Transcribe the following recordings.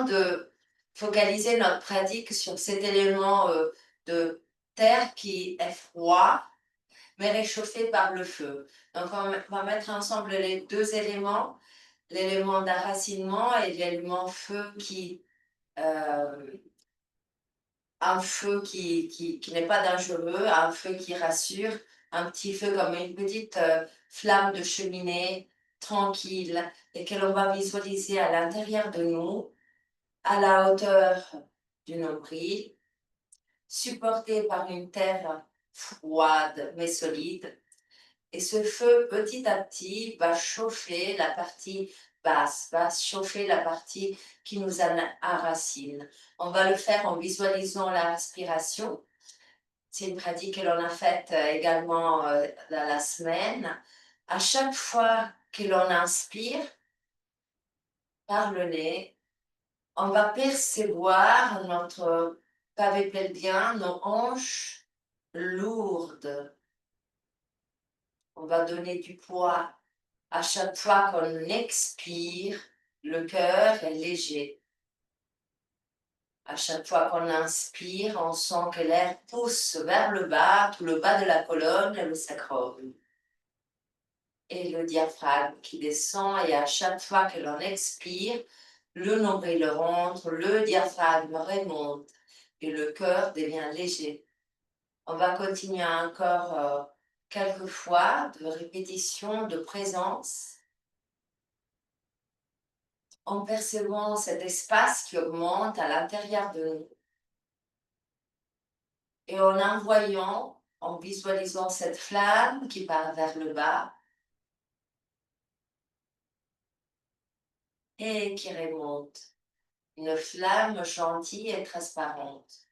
important de focaliser notre pratique sur cet élément de terre qui est froid, mais réchauffé par le feu. Donc, on va mettre ensemble les deux éléments, l'élément d'enracinement et l'élément feu euh, un feu qui n'est pas dangereux, un feu qui rassure, un petit feu comme une petite flamme de cheminée tranquille et que l'on va visualiser à l'intérieur de nous, à la hauteur du nombril, supporté par une terre froide mais solide. Et ce feu, petit à petit, va chauffer la partie basse, va chauffer la partie qui nous enracine. On va le faire en visualisant la respiration. C'est une pratique que l'on a faite également dans la semaine. À chaque fois que l'on inspire par le nez, on va percevoir notre pavé pelvien, nos hanches lourdes. On va donner du poids. À chaque fois qu'on expire, le cœur est léger. À chaque fois qu'on inspire, on sent que l'air pousse vers le bas, tout le bas de la colonne et le sacrum. Et le diaphragme qui descend, et à chaque fois que l'on expire, le nombril rentre, le diaphragme remonte et le cœur devient léger. On va continuer encore quelques fois de répétition, de présence, en percevant cet espace qui augmente à l'intérieur de nous et en envoyant, en visualisant cette flamme qui part vers le bas et qui remonte. Une flamme gentille et transparente.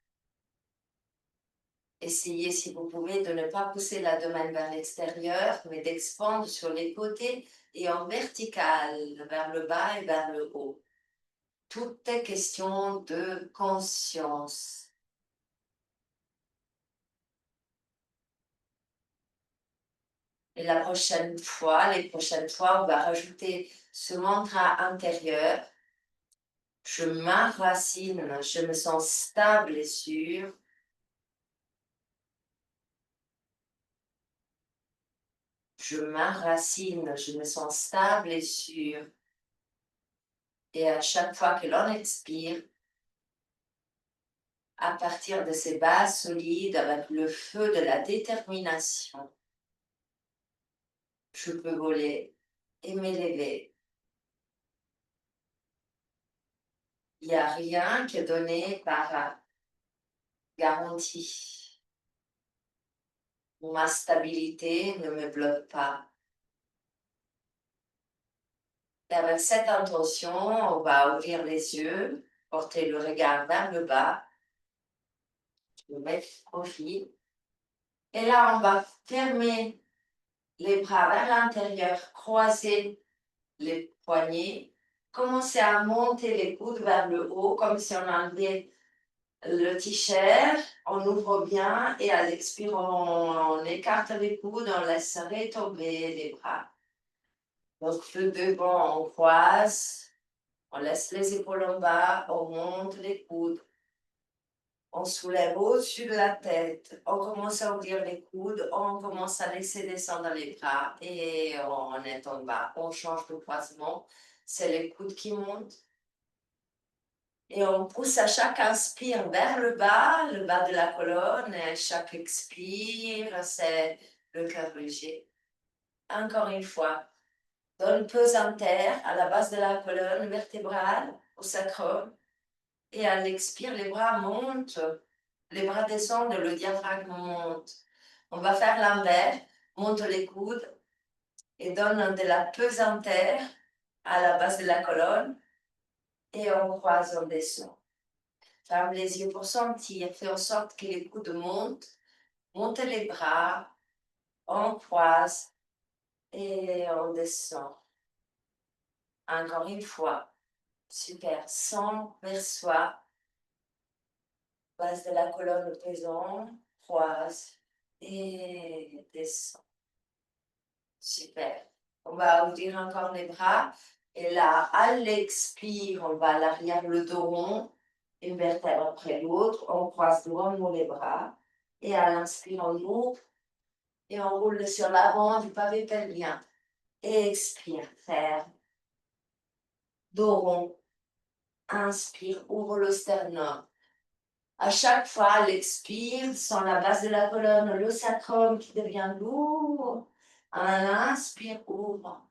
Essayez, si vous pouvez, de ne pas pousser l'abdomen vers l'extérieur, mais d'expandre sur les côtés et en vertical, vers le bas et vers le haut. Tout est question de conscience. Et la prochaine fois, les prochaines fois, on va rajouter ce mantra intérieur. Je m'enracine, je me sens stable et sûr. Je m'enracine, je me sens stable et sûr. Et à chaque fois que l'on expire, à partir de ces bases solides, avec le feu de la détermination, je peux voler et m'élever. Il n'y a rien qui est donné par garantie. Ma stabilité ne me bloque pas. Et avec cette intention, on va ouvrir les yeux, porter le regard vers le bas, le mettre au fil. Et là, on va fermer les bras vers l'intérieur, croiser les poignets, commencer à monter les coudes vers le haut, comme si on enlevait le t-shirt, on ouvre bien et à l'expire, on écarte les coudes, on laisse retomber les bras. Donc, le devant, on croise. On laisse les épaules en bas, on monte les coudes. On soulève au-dessus de la tête. On commence à ouvrir les coudes. On commence à laisser descendre les bras. Et on est en bas. On change de croisement. C'est les coudes qui montent. Et on pousse à chaque inspire vers le bas de la colonne. Et à chaque expire, c'est le cœur léger. Encore une fois. Donne pesanteur à la base de la colonne vertébrale, au sacrum. Et à l'expire, les bras montent, les bras descendent, le diaphragme monte. On va faire l'inverse, monte les coudes et donne de la pesanteur à la base de la colonne et on croise, on descend. Ferme les yeux pour sentir, fais en sorte que les coudes montent, monte les bras, on croise et on descend. Encore une fois, super, sans vers soi. Base de la colonne présent, croise et descend. Super. On va ouvrir encore les bras Et là, à l'expire, on va à l'arrière, le dos rond, une vertèbre après l'autre, on croise devant nous les bras. Et à l'inspire, on ouvre et on roule sur l'avant du pavé pelvien. Expire, ferme. Dos rond. Inspire, ouvre le sternum. À chaque fois, à l'expire, sans la base de la colonne, le sacrum qui devient lourd. À l'inspire, ouvre.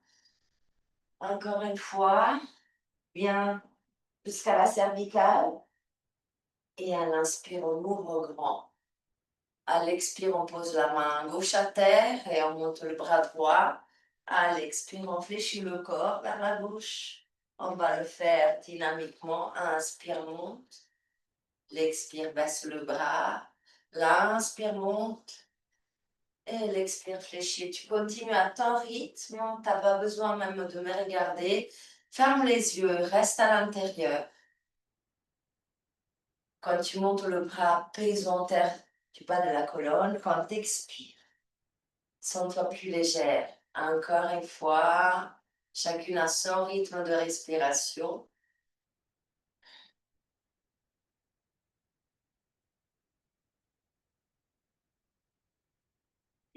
Encore une fois, bien jusqu'à la cervicale. Et à l'inspire, on ouvre grand. À l'expire, on pose la main gauche à terre et on monte le bras droit. À l'expire, on fléchit le corps vers la gauche. On va le faire dynamiquement. Inspire, monte. L'expire, baisse le bras. L'inspire, monte. Et l'expire, fléchit. Tu continues à ton rythme. Tu n'as pas besoin même de me regarder. Ferme les yeux. Reste à l'intérieur. Quand tu montes le bras, pèse en terre du bas de la colonne. Quand tu expires, sens-toi plus légère. Encore une fois, chacune a son rythme de respiration.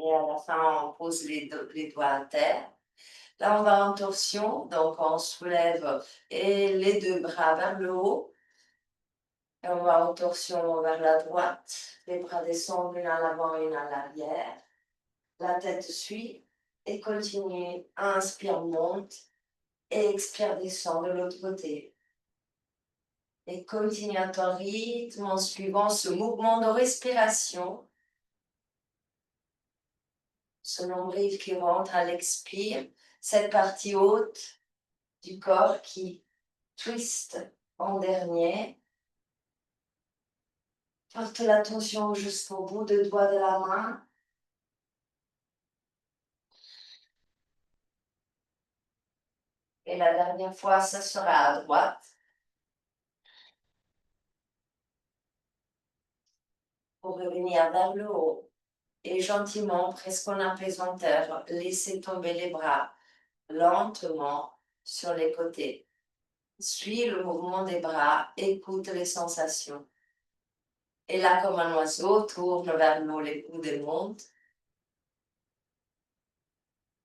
Et à la fin, on pose les doigts à terre. Là, on va en torsion, donc on soulève et les deux bras vers le haut. Et on va en torsion vers la droite. Les bras descendent, une à l'avant, une à l'arrière. La tête suit et continue. Inspire, monte. Et expire, descend de l'autre côté. Et continue à ton rythme en suivant ce mouvement de respiration. Ce nombril qui rentre à l'expire. Cette partie haute du corps qui twist en dernier. Porte l'attention jusqu'au bout des doigts de la main. Et la dernière fois, ça sera à droite. Pour revenir vers le haut. Et gentiment, presque en apesanteur, laissez tomber les bras lentement sur les côtés. Suis le mouvement des bras, écoute les sensations. Et là, comme un oiseau, tourne vers nous les coudes et monte.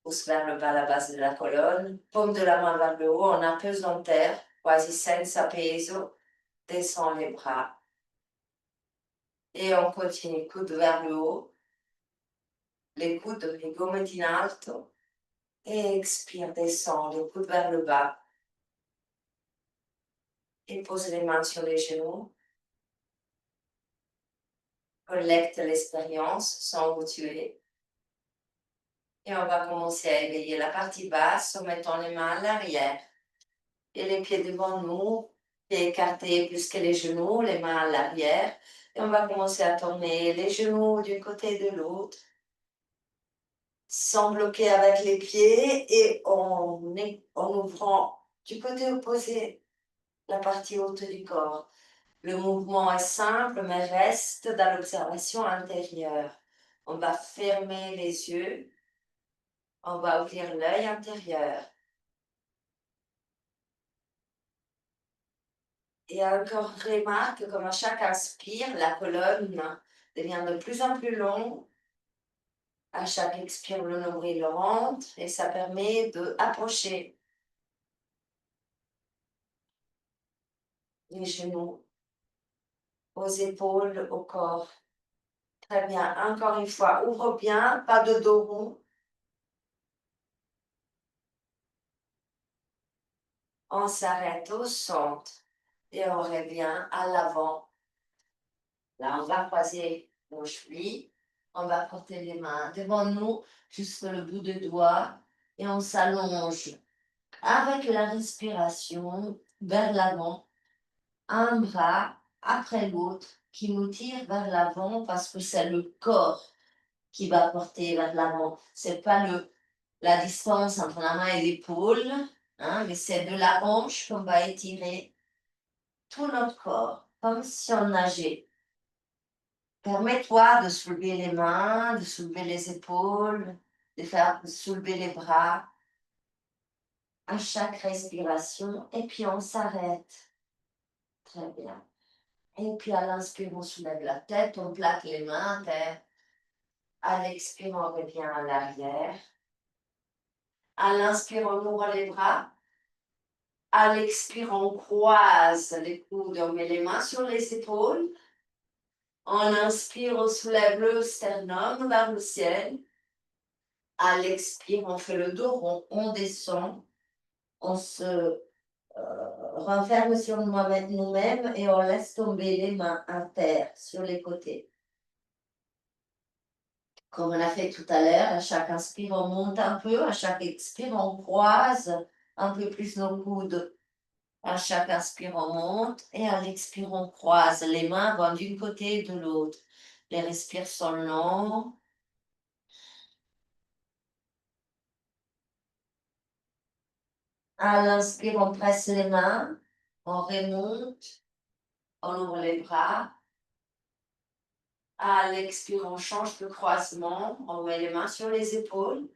Pousse vers le bas la base de la colonne. Paume de la main vers le haut en apesanteur, quasi senza peso. Descend les bras. Et on continue, coude vers le haut. Les coudes, les gomiti in alto. Et expire, descend, les coudes vers le bas. Et pose les mains sur les genoux. Collecte l'expérience sans vous tuer. Et on va commencer à éveiller la partie basse en mettant les mains à l'arrière. Et les pieds devant nous, pieds écartés plus que les genoux, les mains à l'arrière. Et on va commencer à tourner les genoux d'un côté et de l'autre. Sans bloquer avec les pieds et en ouvrant du côté opposé la partie haute du corps. Le mouvement est simple, mais reste dans l'observation intérieure. On va fermer les yeux. On va ouvrir l'œil intérieur. Et encore remarque comme à chaque inspire, la colonne devient de plus en plus longue. À chaque expire, le nombril rentre et ça permet d'approcher les genoux aux épaules, au corps. Très bien. Encore une fois, ouvre bien, pas de dos rond. On s'arrête au centre et on revient à l'avant. Là, on va croiser nos chevilles. On va porter les mains devant nous, jusqu'au bout des doigts. Et on s'allonge avec la respiration vers l'avant. Un bras après l'autre qui nous tire vers l'avant parce que c'est le corps qui va porter vers l'avant. Ce n'est pas la distance entre la main et l'épaule, hein, mais c'est de la hanche qu'on va étirer tout notre corps, comme si on nageait. Permets-toi de soulever les mains, de soulever les épaules, de faire soulever les bras. à chaque respiration et puis on s'arrête. Très bien. Et puis à l'inspire, on soulève la tête, on plaque les mains à terre. À l'expire, on revient en arrière. À l'inspire, on ouvre les bras. À l'expire, on croise les coudes, on met les mains sur les épaules. On inspire, on soulève le sternum vers le ciel. À l'expire, on fait le dos rond, on descend. On se renferme sur nous-mêmes et on laisse tomber les mains à terre sur les côtés. Comme on a fait tout à l'heure, à chaque inspire, on monte un peu, à chaque expire, on croise un peu plus nos coudes. À chaque inspire, on monte et à l'expire, on croise. Les mains vont d'un côté et de l'autre. Les respires sont longs. À l'inspire, on presse les mains, on remonte, on ouvre les bras. À l'expire, on change de croisement, on met les mains sur les épaules.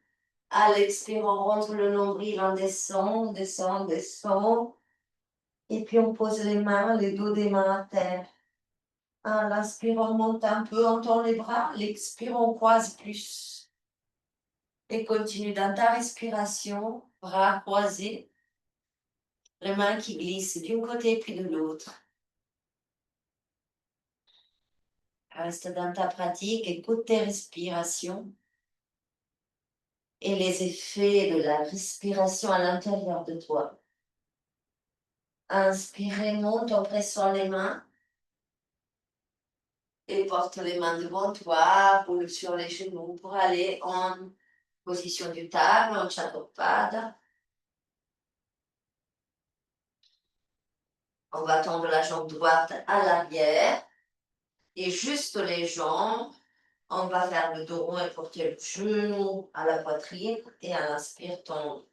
À l'expire, on rentre le nombril, on descend, descend, descend. Et puis on pose les mains, les dos des mains à terre. À l'inspire, on monte un peu, on tend les bras. L'expire, on croise plus. Et continue dans ta respiration, bras croisés, les mains qui glissent d'un côté puis de l'autre. Reste dans ta pratique, écoute tes respirations et les effets de la respiration à l'intérieur de toi. Inspirez, monte en pressant les mains et porte les mains devant toi, roule sur les genoux pour aller en position du table, en Chaturpada. On va tendre la jambe droite à l'arrière et juste les jambes. On va faire le dos rond et porter le genou à la poitrine et à l'inspire tombe.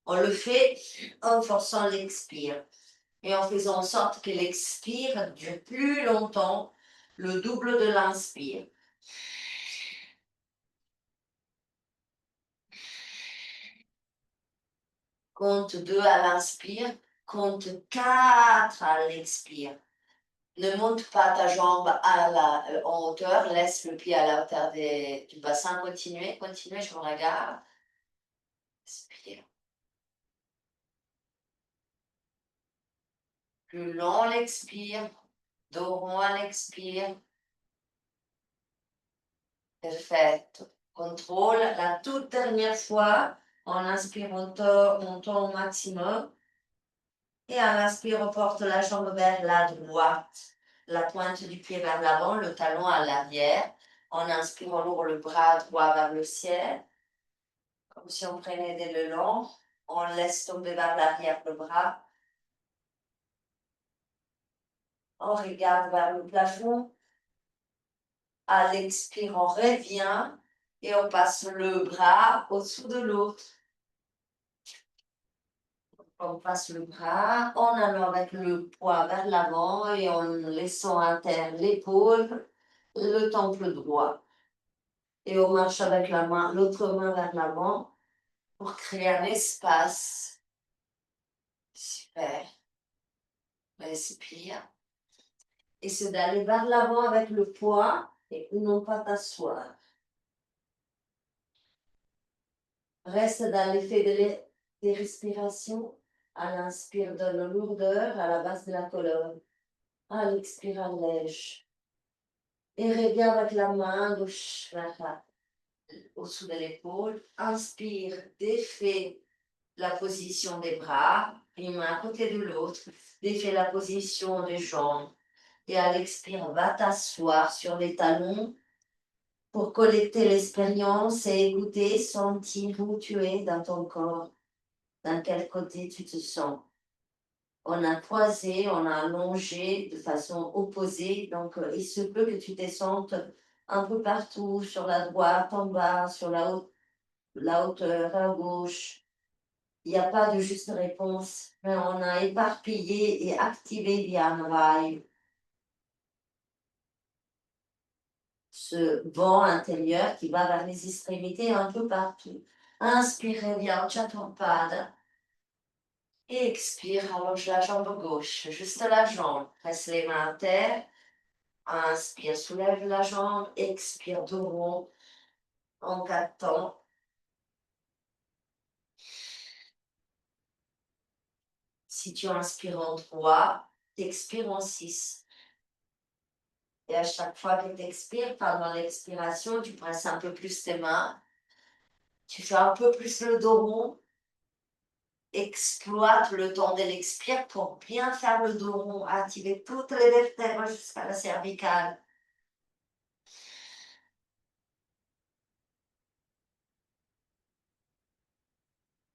On le fait en forçant l'expire et en faisant en sorte que l'expire dure plus longtemps, le double de l'inspire. Compte 2 à l'inspire, compte 4 à l'expire. Ne monte pas ta jambe en hauteur, laisse le pied à la hauteur du bassin. Continuez, continuez, je vous regarde. Expire. Plus long l'expire, dos rond à l'expire. Perfetto. Contrôle la toute dernière fois. On inspire, on tend au maximum. Et à l'inspire, on porte la jambe vers la droite. La pointe du pied vers l'avant, le talon à l'arrière. On inspire, on ouvre le bras droit vers le ciel. Comme si on prenait des l'élan. On laisse tomber vers l'arrière le bras. On regarde vers le plafond. À l'expire, on revient et on passe le bras au-dessous de l'autre. On passe le bras en allant avec le poids vers l'avant et en laissant à terre l'épaule, le temple droit. Et on marche avec la main, l'autre main vers l'avant pour créer un espace. Super. Respire. Et c'est d'aller vers l'avant avec le poids et non pas t'asseoir. Reste dans l'effet des respirations. À l'inspire, donne lourdeur à la base de la colonne. À l'expire, allège. Et reviens avec la main gauche au-dessous de l'épaule. Inspire, défais la position des bras, une main à côté de l'autre. Défais la position des jambes. Et à l'expire, va t'asseoir sur les talons pour collecter l'expérience et écouter, sentir où tu es dans ton corps, dans quel côté tu te sens. On a croisé, on a allongé de façon opposée, donc il se peut que tu te sentes un peu partout, sur la droite, en bas, sur la hauteur, à gauche. Il n'y a pas de juste réponse, mais on a éparpillé et activé Dhyanavai, ce vent intérieur qui va vers les extrémités un peu partout. Inspirez bien, Chaturpada. Et expire, allonge la jambe gauche, juste la jambe. Presse les mains à terre. Inspire, soulève la jambe. Expire, dos rond en 4 temps. Si tu inspires en 3, t'expires en 6. Et à chaque fois que tu expires, pendant l'expiration, tu presses un peu plus tes mains. Tu fais un peu plus le dos rond. Exploite le temps de l'expire pour bien faire le dos rond. Activer toutes les vertèbres jusqu'à la cervicale.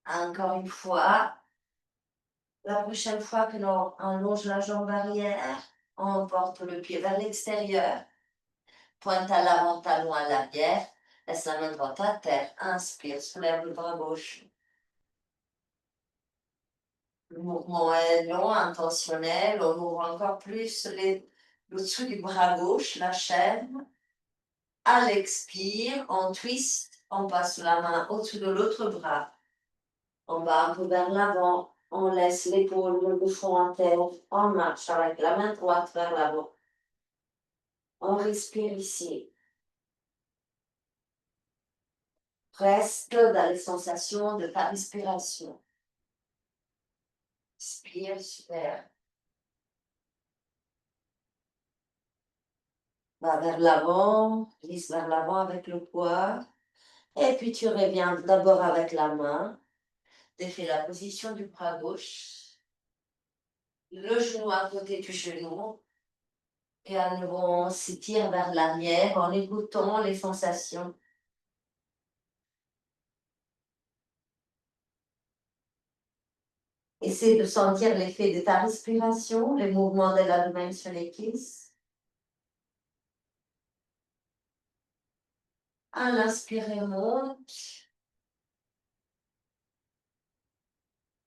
Encore une fois. La prochaine fois que l'on allonge la jambe arrière, on porte le pied vers l'extérieur. Pointe à l'avant, talon à l'arrière. Laisse la main droite à terre. Inspire, soulève le bras gauche. Le mouvement est long, intentionnel. On ouvre encore plus le dessous du bras gauche, la chaîne. À l'expire, on twist, on passe la main au-dessus de l'autre bras. On va un peu vers l'avant. On laisse l'épaule, le front à terre. On marche avec la main droite vers l'avant. On respire ici. Reste dans les sensations de ta respiration. Inspire, super. Va vers l'avant, glisse vers l'avant avec le poids. Et puis tu reviens d'abord avec la main. Défais la position du bras gauche. Le genou à côté du genou. Et à nouveau, on s'étire vers l'arrière en écoutant les sensations. Essaie de sentir l'effet de ta respiration, les mouvements de l'abdomen sur les cuisses. À l'inspirer, monte.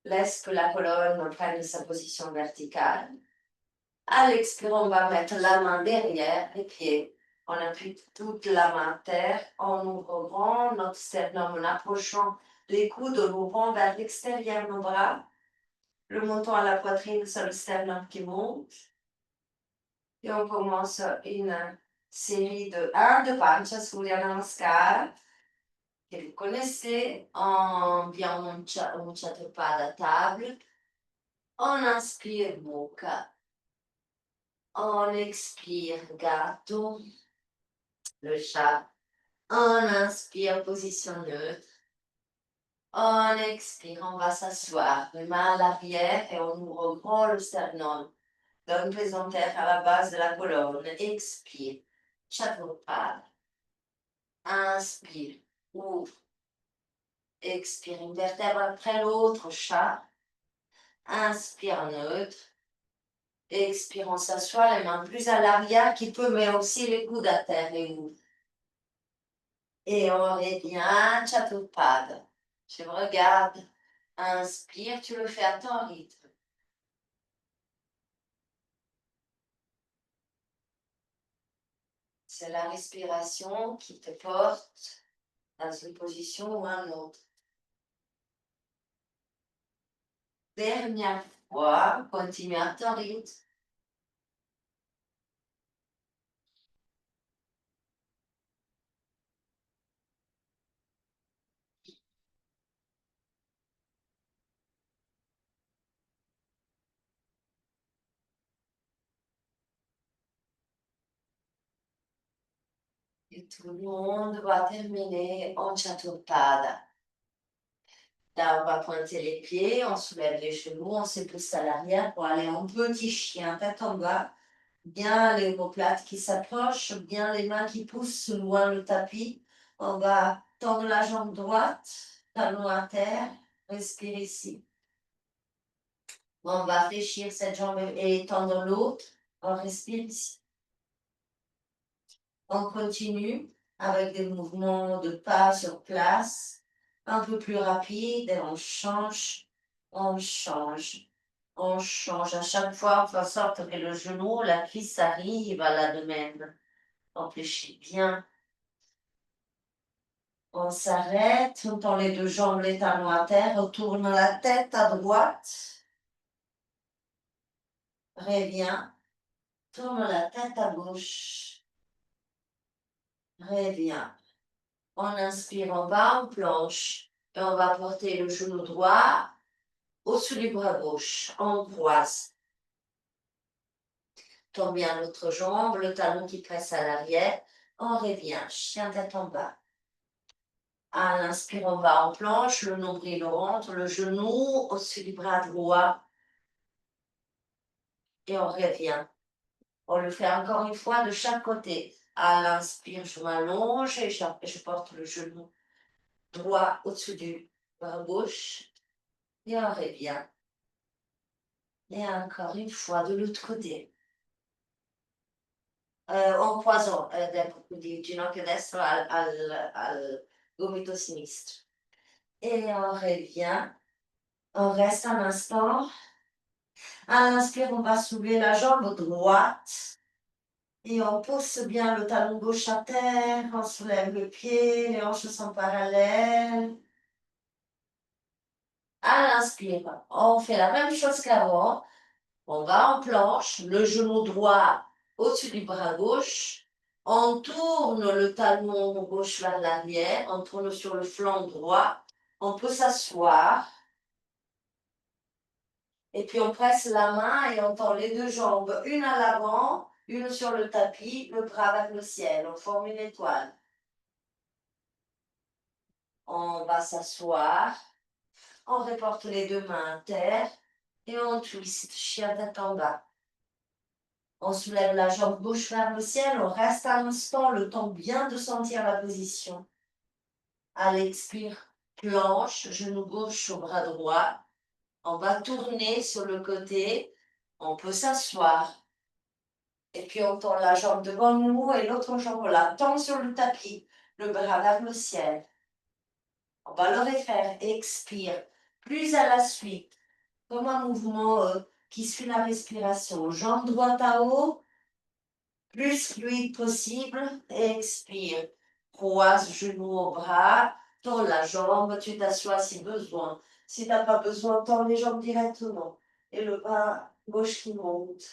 Laisse que la colonne prenne sa position verticale. À l'expirer, on va mettre la main derrière les pieds. On appuie toute la main à terre. On ouvre grand notre sternum en approchant les coudes, on ouvre vers l'extérieur nos bras. Le menton à la poitrine, c'est le sternum qui monte. Et on commence une série de 1 de Pancha Surya Namaskar que vous connaissez. On vient un Chaturpada à table. On inspire Mukha. On expire Gatto, le chat. On inspire position neutre. On expire, on va s'asseoir. Les mains à l'arrière et on ouvre grand le sternum. Donne présentaire à la base de la colonne. Expire. Chaturpada. Inspire. Ouvre. Expire une vertèbre après l'autre. Chat. Inspire neutre. Expire, on s'assoit, les mains plus à l'arrière qui peut, mais aussi les coudes à terre et ouvre. Et on revient, Chaturpada. Je regarde. Inspire, tu le fais à ton rythme. C'est la respiration qui te porte dans une position ou une autre. Dernière fois, continue à ton rythme. Et tout le monde va terminer en Chaturpada. Là, on va pointer les pieds, on soulève les genoux, on se pousse à l'arrière pour aller en petit chien, tête en bas. Bien les omoplates qui s'approchent, bien les mains qui poussent loin le tapis. On va tendre la jambe droite, talon à terre, respire ici. On va fléchir cette jambe et tendre l'autre. On respire ici. On continue avec des mouvements de pas sur place, un peu plus rapide et on change, on change, on change. À chaque fois, on fait en sorte que le genou, la cuisse arrive à la domaine. On fléchit bien. On s'arrête, on tend les deux jambes, les talons à terre, on tourne la tête à droite. reviens, tourne la tête à gauche, reviens. On inspire, on va en planche et on va porter le genou droit au-dessus du bras gauche. On croise. Tombe bien l'autre jambe, le talon qui presse à l'arrière. On revient, chien tête en bas. À l'inspire, on va en planche, le nombril rentre, le genou au-dessus du bras droit. Et on revient. On le fait encore une fois de chaque côté. À l'inspire, je m'allonge et je porte le genou droit au-dessus du bras gauche. Et on revient. Et encore une fois de l'autre côté. En croisant di ginocchio destro al gomito sinistro. Et on revient. On reste un instant. À l'inspire, on va soulever la jambe droite. Et on pousse bien le talon gauche à terre. On soulève le pied. Les hanches sont parallèles. À l'inspire, on fait la même chose qu'avant. On va en planche, le genou droit au-dessus du bras gauche. On tourne le talon gauche vers l'arrière. On tourne sur le flanc droit. On peut s'asseoir. Et puis on presse la main et on tend les deux jambes, une à l'avant, une sur le tapis, le bras vers le ciel. On forme une étoile. On va s'asseoir. On reporte les deux mains à terre et on twist, chien tête en bas. On soulève la jambe gauche vers le ciel, on reste un instant, le temps bien de sentir la position. À l'expire, planche, genou gauche au bras droit. On va tourner sur le côté, on peut s'asseoir. Et puis on tend la jambe devant nous et l'autre jambe, on la tend sur le tapis, le bras vers le ciel. On va le refaire, expire, plus à la suite, comme un mouvement qui suit la respiration. Jambe droite à haut, plus fluide possible, expire. Croise genou au bras, tends la jambe, tu t'assois si besoin. Si tu n'as pas besoin, tends les jambes directement. Et le bras gauche qui monte.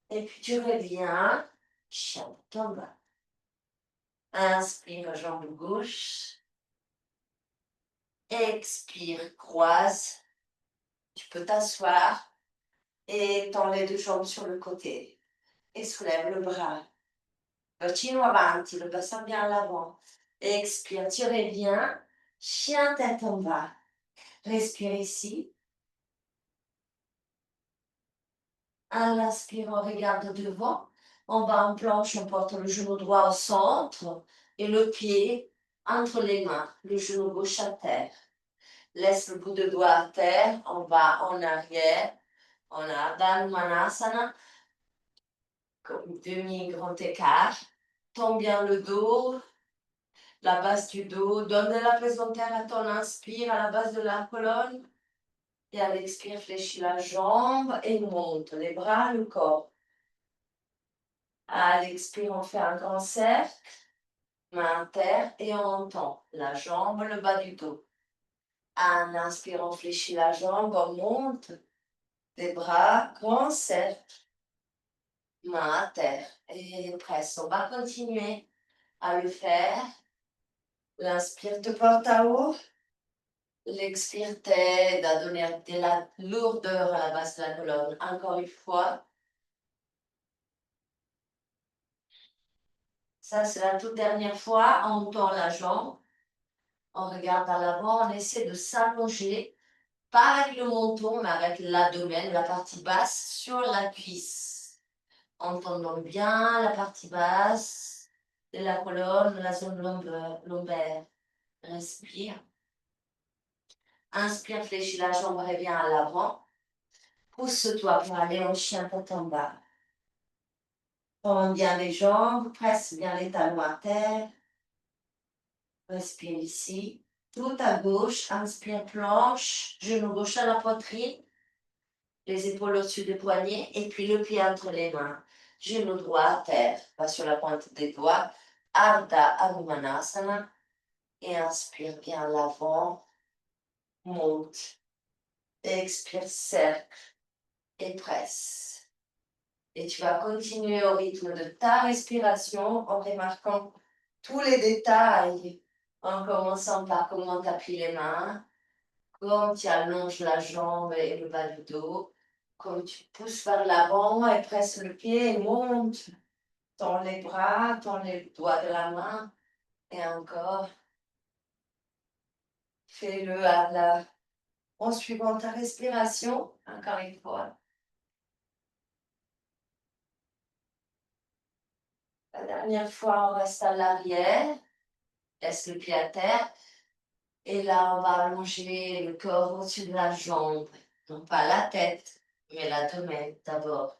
Et puis tu reviens, chien tombe. Inspire, jambe gauche. Expire, croise. Tu peux t'asseoir et tends les deux jambes sur le côté. Et soulève le bras. Bacino avanti, le bassin bien à l'avant. Expire, tu reviens. Chien tête en bas. Respire ici. À l'inspire, on regarde devant. On va en planche, on porte le genou droit au centre et le pied entre les mains, le genou gauche à terre. Laisse le bout de doigt à terre, on va en arrière. On a Ardha Manasana, comme demi-grand écart. Tends bien le dos, la base du dos. Donne de la pesanteur à ton inspire, à la base de la colonne. Et à l'expire, fléchis la jambe et monte les bras, le corps. À l'expire, on fait un grand cercle, main à terre et on tend la jambe, le bas du dos. À un inspire, on fléchit la jambe, on monte les bras, grand cercle, main à terre et presse. On va continuer à le faire. L'inspire te porte à haut. L'expire t'aide à donner de la lourdeur à la base de la colonne. Encore une fois. Ça, c'est la toute dernière fois. On tend la jambe. On regarde à l'avant. On essaie de s'allonger. Pas avec le menton, mais avec l'abdomen, la partie basse, sur la cuisse. En tendant bien la partie basse de la colonne, la zone lombaire. Respire. Inspire, fléchis la jambe, reviens à l'avant. Pousse-toi pour aller en chien tête en bas. Tends bien les jambes, presse bien les talons à terre. Respire ici. Tout à gauche, inspire, planche, genou gauche à la poitrine. Les épaules au-dessus des poignets et puis le pied entre les mains. Genou droit à terre, pas sur la pointe des doigts. Ardha Hanumanasana. Et inspire bien à l'avant. Monte. Expire, cercle et presse. Et tu vas continuer au rythme de ta respiration en remarquant tous les détails, en commençant par comment tu appuies les mains, comme tu allonges la jambe et le bas du dos, comme tu pousses vers l'avant et presses le pied et monte. Tends les bras, tends les doigts de la main et encore. Fais-le en suivant ta respiration, encore une fois. La dernière fois, on reste à l'arrière, laisse le pied à terre. Et là, on va allonger le corps au-dessus de la jambe. Non pas la tête, mais l'abdomen d'abord.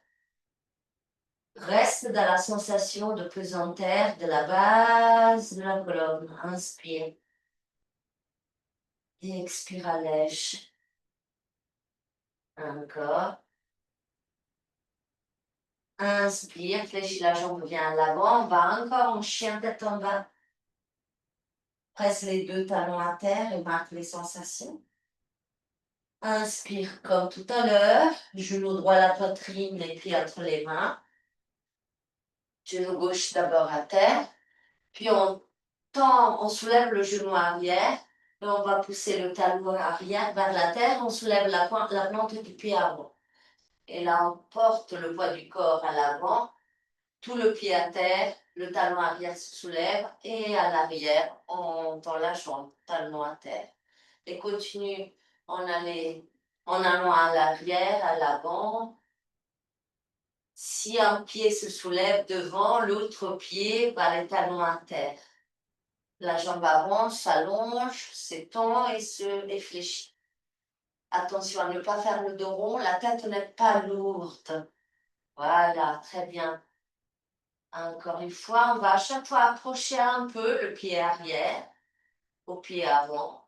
Reste dans la sensation de pesanteur de la base de la colonne. Inspire. Et expire, allège. Encore. Inspire, fléchis la jambe, viens à l'avant. On va encore en chien tête en bas. Presse les deux talons à terre et marque les sensations. Inspire comme tout à l'heure. Genou droit à la poitrine, les pieds entre les mains. Genou gauche d'abord à terre. Puis on soulève le genou arrière. Et on va pousser le talon arrière vers la terre. On soulève la plante du pied avant. Et là, on porte le poids du corps à l'avant. Tout le pied à terre, le talon arrière se soulève et à l'arrière, on tend la jambe, talon à terre. Et continue en allant à l'arrière, à l'avant. Si un pied se soulève devant, l'autre pied va les talons à terre. La jambe avance, s'allonge, s'étend et se réfléchit. Attention à ne pas faire le dos rond, la tête n'est pas lourde. Voilà, très bien. Encore une fois, on va à chaque fois approcher un peu le pied arrière au pied avant,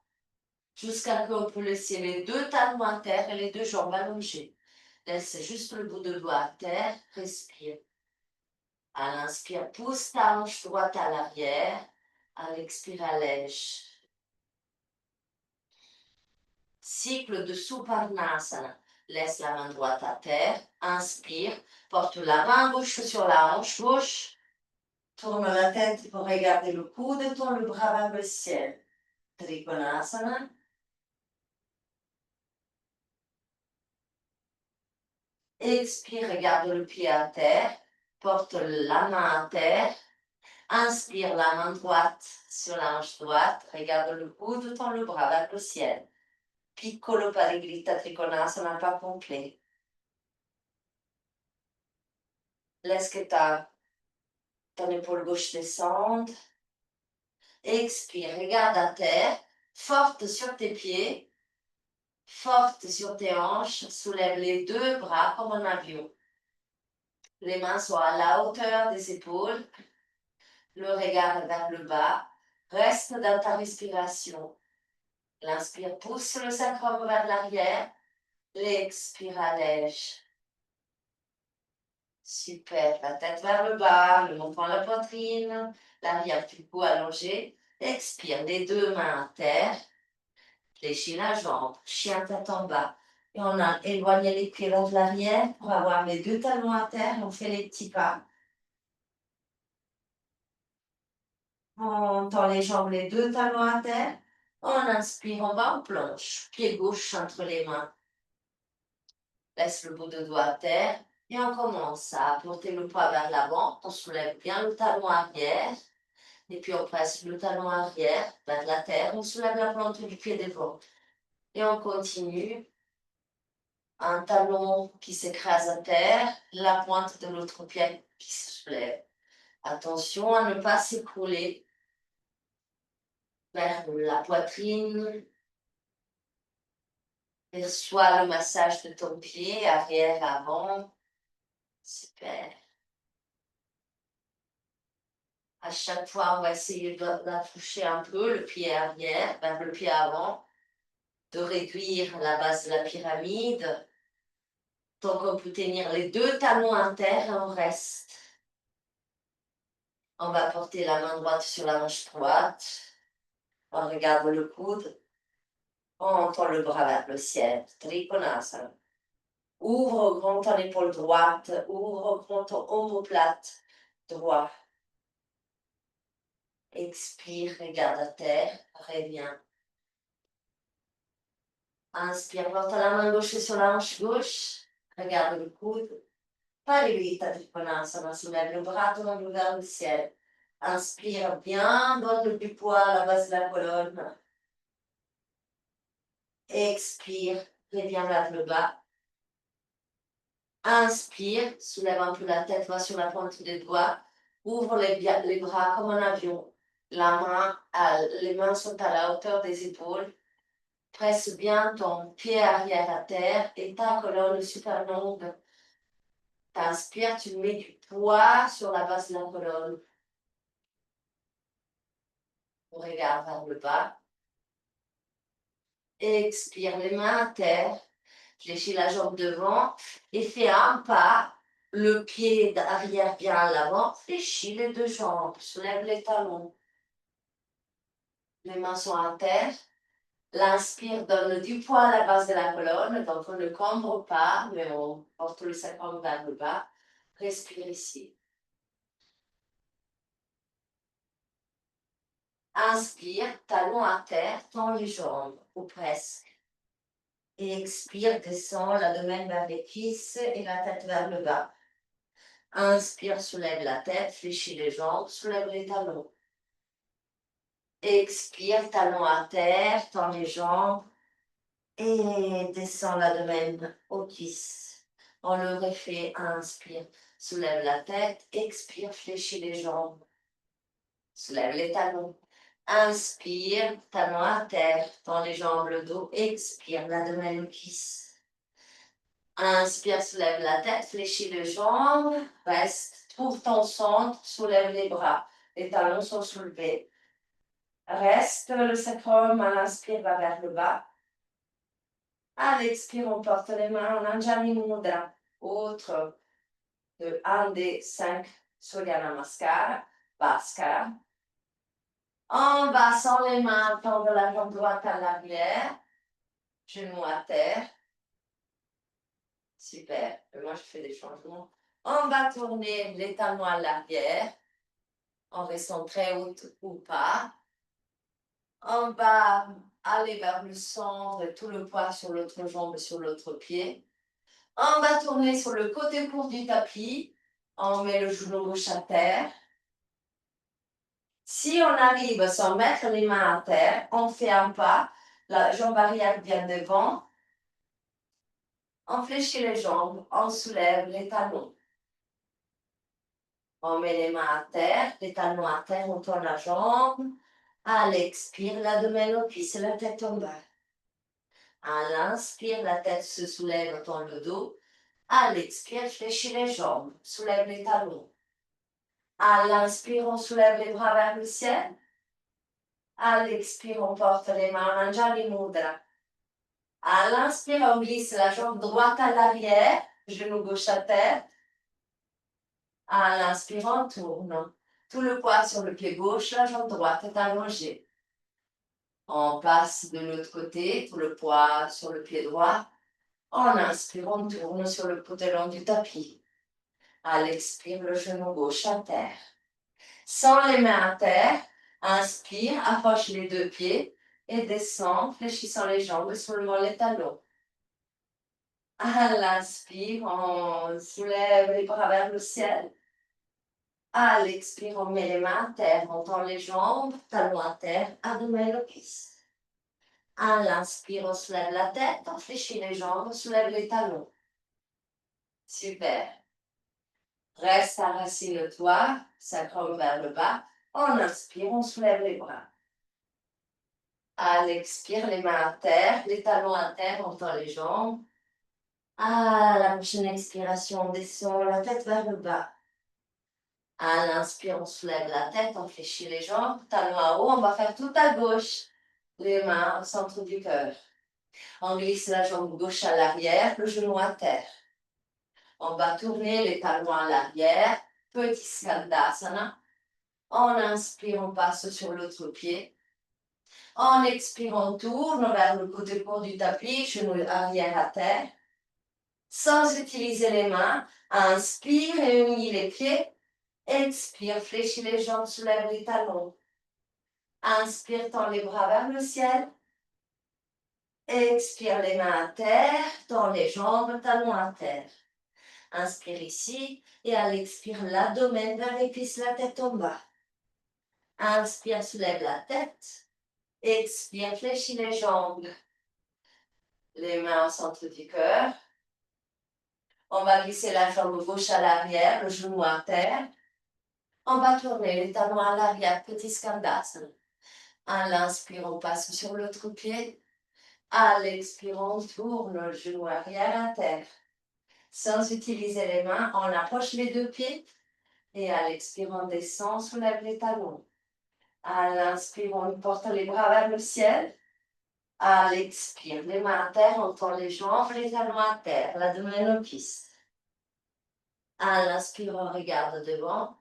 jusqu'à ce qu'on peut laisser les deux talons à terre et les deux jambes allongées. Laisse juste le bout de doigt à terre, respire. À l'inspire, pousse ta hanche droite à l'arrière. À l'expire, allège. Cycle de Suparnasana. Laisse la main droite à terre. Inspire, porte la main gauche sur la hanche gauche. Tourne la tête pour regarder le coude, tourne le bras vers le ciel. Trikonasana. Expire, regarde le pied à terre. Porte la main à terre. Inspire, la main droite sur la hanche droite. Regarde le coude, tourne le bras vers le ciel. Piccolo parigrita trikonasana pas complet. Laisse que ton épaule gauche descende. Expire, regarde à terre. Forte sur tes pieds. Forte sur tes hanches. Soulève les deux bras comme un avion. Les mains sont à la hauteur des épaules. Le regard vers le bas. Reste dans ta respiration. L'inspire, pousse le sacrum vers l'arrière. L'expire, allège. Super. La tête vers le bas, le menton à la poitrine, l'arrière du cou allongé. Expire, les deux mains à terre. Fléchis la jambe, chien tête en bas. Et on a éloigné les pieds vers l'arrière pour avoir les deux talons à terre. On fait les petits pas. On tend les jambes, les deux talons à terre. On inspire, on va en planche. Pied gauche entre les mains. Laisse le bout de doigt à terre. Et on commence à porter le poids vers l'avant. On soulève bien le talon arrière. Et puis on passe le talon arrière vers la terre. On soulève la plante du pied devant. Et on continue. Un talon qui s'écrase à terre. La pointe de l'autre pied qui se soulève. Attention à ne pas s'écrouler vers la poitrine. Perçois le massage de ton pied, arrière, avant. Super. À chaque fois, on va essayer d'approcher un peu le pied arrière vers le pied avant, de réduire la base de la pyramide. Donc, on peut tenir les deux talons à terre et on reste. On va porter la main droite sur la hanche droite. On regarde le coude. On tend le bras vers le ciel. Trikonasana. Ouvre grand ton épaule droite, ouvre grand ton omoplate droit. Expire, regarde à terre, reviens. Inspire, porte la main gauche sur la hanche gauche, regarde le coude. Parivita Trikonasana, soulève le bras, tourne vers le ciel. Inspire bien, donne du poids à la base de la colonne. Expire, reviens vers le bas. Inspire, soulève un peu la tête, va sur la pointe des doigts. Ouvre les bras comme un avion. Les mains sont à la hauteur des épaules. Presse bien ton pied arrière à terre et ta colonne super longue. T'inspires, tu mets du poids sur la base de la colonne. Regarde vers le bas. Expire les mains à terre. Fléchis la jambe devant et fais un pas. Le pied arrière bien à l'avant. Fléchis les deux jambes. Soulève les talons. Les mains sont à terre. L'inspire donne du poids à la base de la colonne. Donc on ne cambre pas, mais on porte le sacrum vers le bas. Respire ici. Inspire, talon à terre, tends les jambes, ou presque. Et expire, descends l'abdomen vers les cuisses et la tête vers le bas. Inspire, soulève la tête, fléchis les jambes, soulève les talons. Expire, talon à terre, tends les jambes et descends l'abdomen aux cuisses. On le refait, inspire, soulève la tête, expire, fléchis les jambes, soulève les talons. Inspire, talon à terre, tends les jambes, le dos, expire, l'abdomen aux cuisses. Inspire, soulève la tête, fléchis les jambes, reste, trouve ton centre, soulève les bras. Les talons sont soulevés. Reste, le sacrum à l'inspire va vers le bas. À l'expire, on porte les mains en Anjali Mudra. Autre de un des 5 Surya Namaskara, Bhaskara. En bas, sans les mains, tendre la jambe droite à l'arrière. Genou à terre. Super. Et moi, je fais des changements. On va tourner les talons à l'arrière, en restant très haute ou pas. On va aller vers le centre, tout le poids sur l'autre jambe, sur l'autre pied. On va tourner sur le côté court du tapis. On met le genou gauche à terre. Si on arrive sans mettre les mains à terre, on fait un pas. La jambe arrière vient devant. On fléchit les jambes, on soulève les talons. On met les mains à terre, les talons à terre, on tourne la jambe. À l'expire, l'abdomen au cuisses et la tête en bas. À l'inspire, la tête se soulève, on tend le dos. À l'expire, fléchis les jambes, soulève les talons. À l'inspire, on soulève les bras vers le ciel. À l'expire, on porte les mains en Anjali Mudra. À l'inspire, on glisse la jambe droite à l'arrière, genou gauche à terre. À l'inspire, on tourne. Tout le poids sur le pied gauche, la jambe droite est allongée. On passe de l'autre côté, tout le poids sur le pied droit. En inspire, on tourne sur le côté long du tapis. À l'expire, le genou gauche à terre. Sans les mains à terre, inspire, approche les deux pieds et descend, fléchissant les jambes et soulevant les talons. À l'inspire, on soulève les bras vers le ciel. À l'expire, on met les mains à terre, on tend les jambes, talons à terre, abdomen aux cuisses. À l'inspire, on soulève la tête, on fléchit les jambes, on soulève les talons. Super. Reste enracine-toi, sacrum vers le bas. On inspire, on soulève les bras. À l'expire, les mains à terre, les talons à terre, on tend les jambes. À la prochaine expiration, on descend la tête vers le bas. À l'inspire, on soulève la tête, on fléchit les jambes, talons à haut, on va faire tout à gauche. Les mains au centre du cœur. On glisse la jambe gauche à l'arrière, le genou à terre. On va tourner les talons à l'arrière, petit Skandasana. On inspire, on passe sur l'autre pied. En expire, on tourne vers le côté court du tapis, genou arrière à terre. sans utiliser les mains. Inspire et unis les pieds. Expire, fléchis les jambes, soulève les talons. Inspire, tends les bras vers le ciel. Expire, les mains à terre, tends les jambes, talons à terre. Inspire ici et à l'expire, l'abdomen vers les cuisses, la tête en bas. Inspire, soulève la tête. Expire, fléchis les jambes. Les mains au centre du cœur. On va glisser la jambe gauche à l'arrière, le genou à terre. On va tourner les talons à l'arrière, petit skandasana. À l'inspire, on passe sur l'autre pied. À l'expire, on tourne le genou arrière à terre. Sans utiliser les mains, on approche les deux pieds. Et à l'expire, on descend, soulève les talons. À l'inspire, on porte les bras vers le ciel. À l'expire, les mains à terre, on tend les jambes, les talons à terre, l'abdomen aux cuisses. À l'inspire, on regarde devant.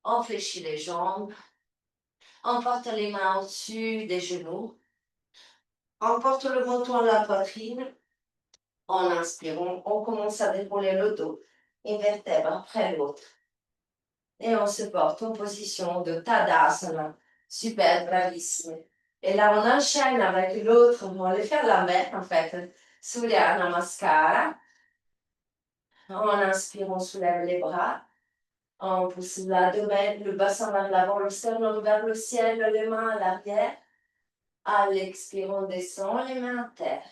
On fléchit les jambes. On porte les mains au-dessus des genoux. On porte le menton à la poitrine. En inspirant, on commence à dérouler le dos, une vertèbre après l'autre. Et on se porte en position de Tadasana. Super, bravissime. Et là, on enchaîne avec l'autre. On va aller faire la main, en fait. Surya Namaskara. On inspire, on soulève les bras. On pousse l'abdomen, le bassin vers l'avant, le sternum vers le ciel, les mains à l'arrière. À l'expire, on descend, les mains à terre.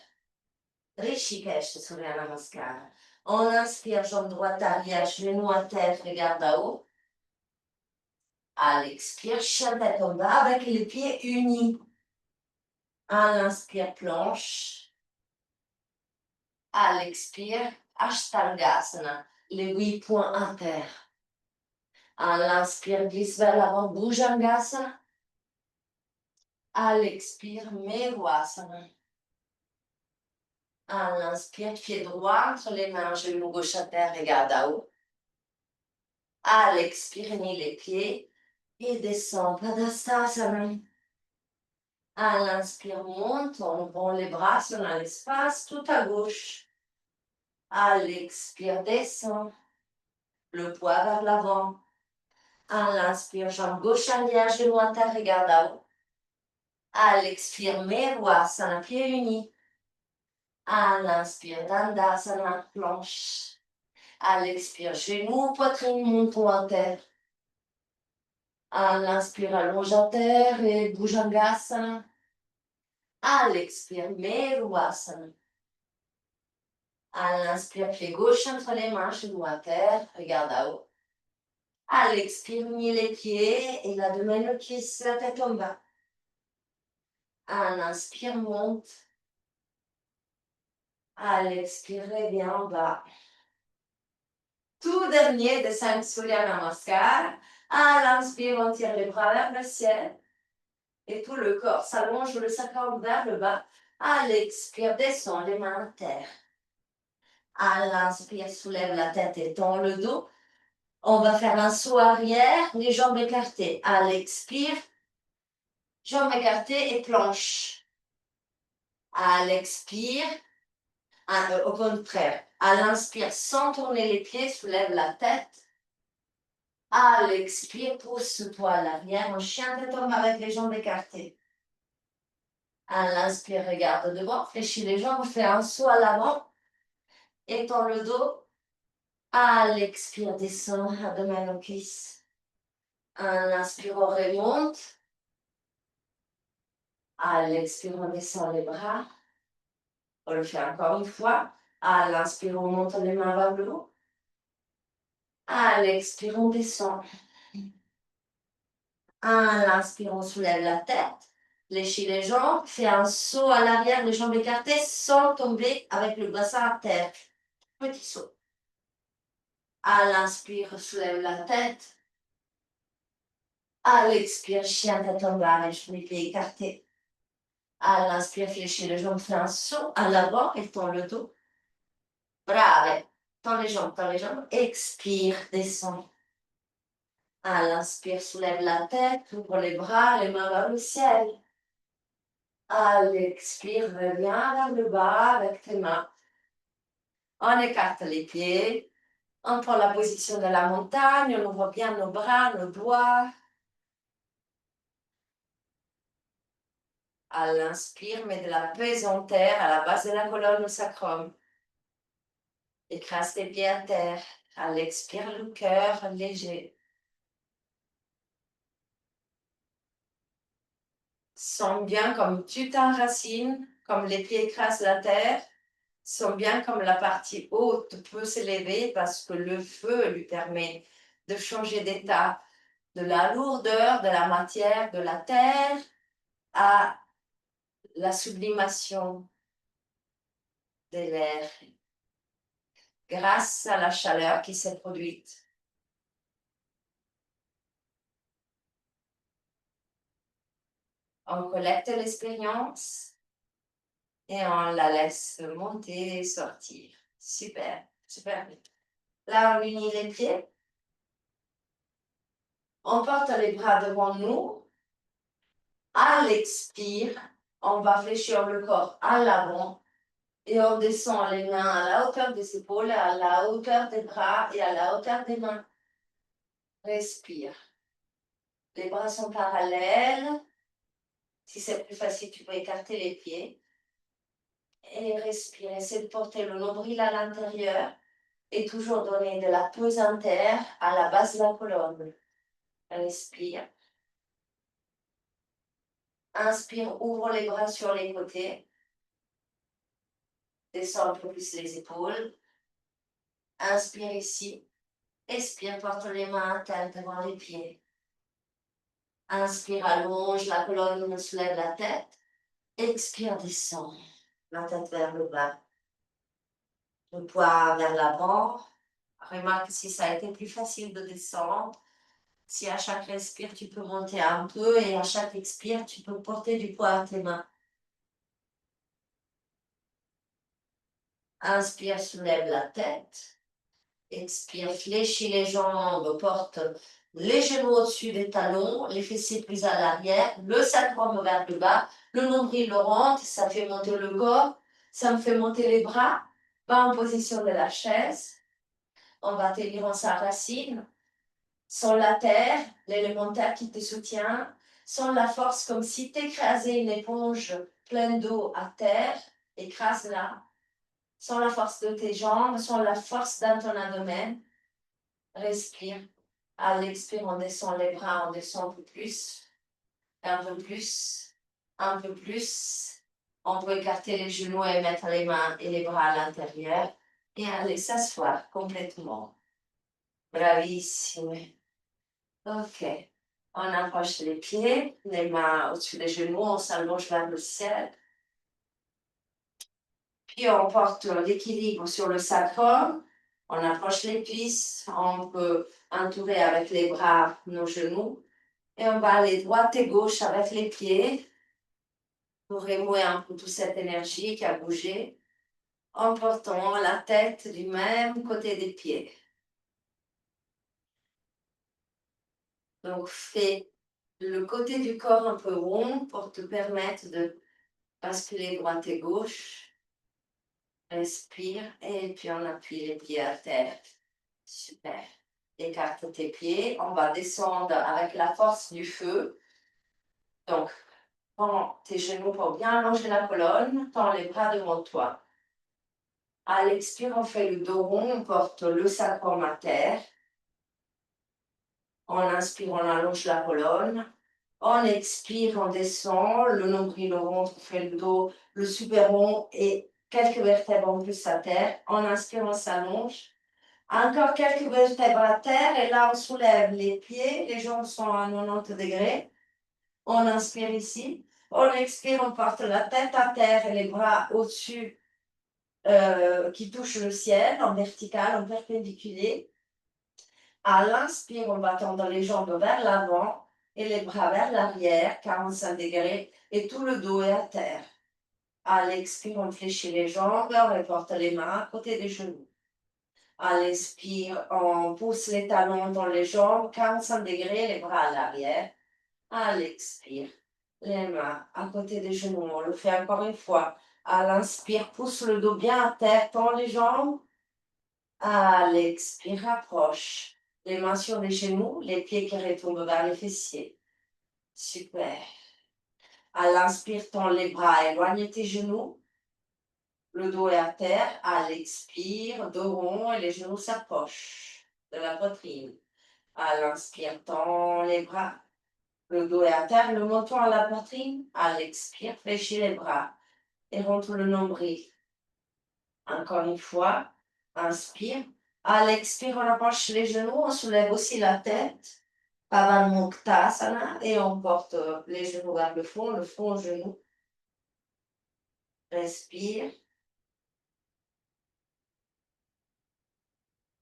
Rishikesh, Surya Namaskara. On inspire, jambe droite arrière, genou à terre, regarde à haut. À l'expire, chien tête en bas avec les pieds unis. À l'inspire, planche. À l'expire, Ashtangasana, les 8 points à terre. À l'inspire, glisse vers l'avant, Bhujangasana. À l'expire, Mevasana. À l'inspire, pied droit entre les mains, genou gauche à terre, regarde à haut. À l'expire, unis les pieds et descend, Padastasana. À l'inspire, monte, on prend les bras sur l'espace, tout à gauche. À l'expire, descend, le poids vers l'avant. À l'inspire, jambe gauche arrière, genou à terre, regarde à haut. À l'expire, Mevasana, pieds unis. À l'inspire, Dandasana, planche. À l'expire, genou, poitrine, menton à terre. À l'inspire, allonge à terre et Bhujangasana. À l'expire, Mevasana. À l'inspire, pied gauche entre les mains, genou à terre, regarde à haut. À l'expire, unis les pieds et l'abdomen aux cuisses, la tête en bas. À l'inspire, monte. À l'expire, revient en bas. Tout dernier de 5 Surya Namaskar. À l'inspire, on tire les bras vers le ciel. Et tout le corps s'allonge, le sacrum vers le bas. À l'expire, descend les mains à terre. À l'inspire, soulève la tête et tend le dos. On va faire un saut arrière, les jambes écartées. À l'expire, jambes écartées et planche. À l'expire, au contraire. À l'inspire, sans tourner les pieds, soulève la tête. À l'expire, pousse-toi à l'arrière, en chien de tombe avec les jambes écartées. À l'inspire, regarde devant, fléchis les jambes, fais un saut à l'avant, étends le dos. À l'expire, descends, abdomen aux cuisses. À l'inspire, on remonte. À l'expire, on descend les bras. On le fait encore une fois. À l'inspire, on monte les mains vers le haut. À l'expire, on descend. À l'inspire, on soulève la tête. Fléchis les jambes. Fais un saut à l'arrière, les jambes écartées, sans tomber avec le bassin à terre. Petit saut. À l'inspire, soulève la tête. À l'expire, chien tête en bas, les pieds écartés. À l'inspire, fléchis les jambes, fais un saut à l'avant et tends le dos. Brave. Tends les jambes, tends les jambes. Expire, descends. À l'inspire, soulève la tête, ouvre les bras, les mains vers le ciel. À l'expire, reviens vers le bas avec tes mains. On écarte les pieds. On prend la position de la montagne. On ouvre bien nos bras, nos doigts. À l'inspire, mets de la pesanteur à la base de la colonne au sacrum. Écrase les pieds à terre. À l'expire, le cœur léger. Sens bien comme tu t'enracines, comme les pieds écrasent la terre. Sens bien comme la partie haute peut s'élever parce que le feu lui permet de changer d'état de la lourdeur de la matière de la terre à la sublimation de l'air grâce à la chaleur qui s'est produite. On collecte l'expérience et on la laisse monter et sortir. Super, super. Là, on unit les pieds. On porte les bras devant nous. À l'expire, on va fléchir le corps à l'avant et on descend les mains à la hauteur des épaules, à la hauteur des bras et à la hauteur des mains. Respire. Les bras sont parallèles. Si c'est plus facile, tu peux écarter les pieds. Et respire. Essaie de porter le nombril à l'intérieur et toujours donner de la pesanteur à la base de la colonne. Respire. Inspire, ouvre les bras sur les côtés. Descends un peu plus les épaules. Inspire ici. Expire, porte les mains à terre devant les pieds. Inspire, allonge la colonne, soulève la tête. Expire, descend la tête vers le bas. Le poids vers l'avant. Remarque si ça a été plus facile de descendre. Si à chaque respire, tu peux monter un peu et à chaque expire, tu peux porter du poids à tes mains. Inspire, soulève la tête. Expire, fléchis les jambes, porte les genoux au-dessus des talons, les fessiers plus à l'arrière, le sacrum vers le bas, le nombril le rentre, ça fait monter le corps, ça me fait monter les bras, pas en position de la chaise. On va tenir en sa racine, sans la terre, l'élémentaire qui te soutient, sans la force comme si tu écrasais une éponge pleine d'eau à terre, écrase-la, sans la force de tes jambes, sans la force dans ton abdomen. Respire. À l'expire, on descend les bras, on descend un peu plus, un peu plus, un peu plus. On peut écarter les genoux et mettre les mains et les bras à l'intérieur et aller s'asseoir complètement. Bravissime. Ok. On approche les pieds, les mains au-dessus des genoux, on s'allonge vers le ciel. Puis on porte l'équilibre sur le sacrum. On approche les cuisses, on peut entourer avec les bras nos genoux. Et on va aller droite et gauche avec les pieds pour remuer un peu toute cette énergie qui a bougé en portant la tête du même côté des pieds. Donc, fais le côté du corps un peu rond pour te permettre de basculer droite et gauche. Respire et puis on appuie les pieds à terre. Super. Écarte tes pieds. On va descendre avec la force du feu. Donc, prends tes genoux pour bien allonger la colonne. Tends les bras devant toi. À l'expire, on fait le dos rond, on porte le sacrum à terre. On inspire, on allonge la colonne. On expire, on descend, le nombril, le ventre, on fait le dos, le super rond et quelques vertèbres en plus à terre. On inspire, on s'allonge. Encore quelques vertèbres à terre et là, on soulève les pieds. Les jambes sont à 90 degrés. On inspire ici. On expire, on porte la tête à terre et les bras au-dessus qui touchent le ciel en vertical, en perpendiculaire. À l'inspire, on va tendre les jambes vers l'avant et les bras vers l'arrière, 45 degrés, et tout le dos est à terre. À l'expire, on fléchit les jambes, on reporte les mains à côté des genoux. À l'expire, on pousse les talons dans les jambes, 45 degrés, les bras à l'arrière. À l'expire, les mains à côté des genoux. On le fait encore une fois. À l'inspire, pousse le dos bien à terre, tend les jambes. À l'expire, rapproche. Les mains sur les genoux, les pieds qui retombent vers les fessiers. Super. À l'inspire, tends les bras, éloigne tes genoux. Le dos est à terre. À l'expire, dos rond et les genoux s'approchent de la poitrine. À l'inspire, tends les bras. Le dos est à terre, le menton à la poitrine. À l'expire, fléchis les bras et rentre le nombril. Encore une fois, inspire. À l'expire, on approche les genoux, on soulève aussi la tête. Pavanmuktasana et on porte les genoux vers le front aux genoux. Respire.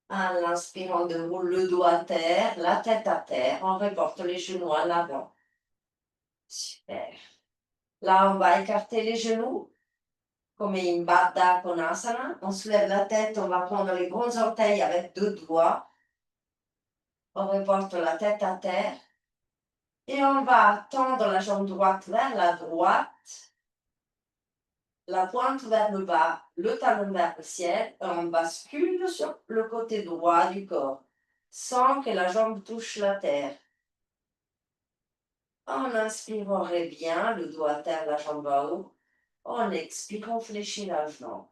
En inspirant, on déroule le dos à terre, la tête à terre. On reporte les genoux en avant. Super. Là, on va écarter les genoux comme une Baddha Konasana. On soulève la tête, on va prendre les grands orteils avec deux doigts. On reporte la tête à terre. Et on va tendre la jambe droite vers la droite. La pointe vers le bas, le talon vers le ciel, et on bascule sur le côté droit du corps, sans que la jambe touche la terre. En inspirant, on bien le dos à terre, la jambe à haut. En expirant, on fléchit la jambe.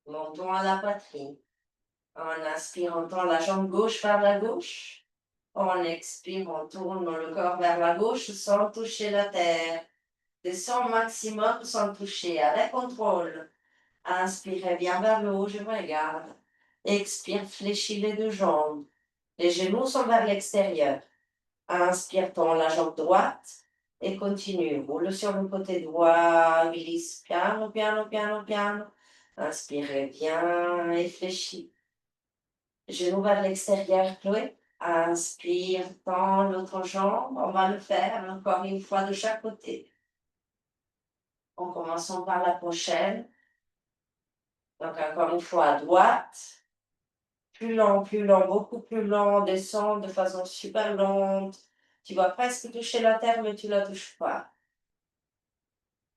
Montons à la poitrine. En inspirant, on tend la jambe gauche vers la gauche. En expirant, on tourne le corps vers la gauche sans toucher la terre. Descends au maximum sans toucher, avec contrôle. Inspirez bien vers le haut, je regarde. Expire, fléchis les deux jambes. Les genoux sont vers l'extérieur. Inspire, tends la jambe droite et continue. Roule sur le côté droit, glisse piano, piano, piano, piano. Inspirez bien et fléchis. Genoux vers l'extérieur, Chloé. Inspire, tends l'autre jambe. On va le faire encore une fois de chaque côté. En commençant par la prochaine. Donc encore une fois à droite. Plus lent, beaucoup plus lent, descend de façon super lente. Tu vas presque toucher la terre, mais tu ne la touches pas.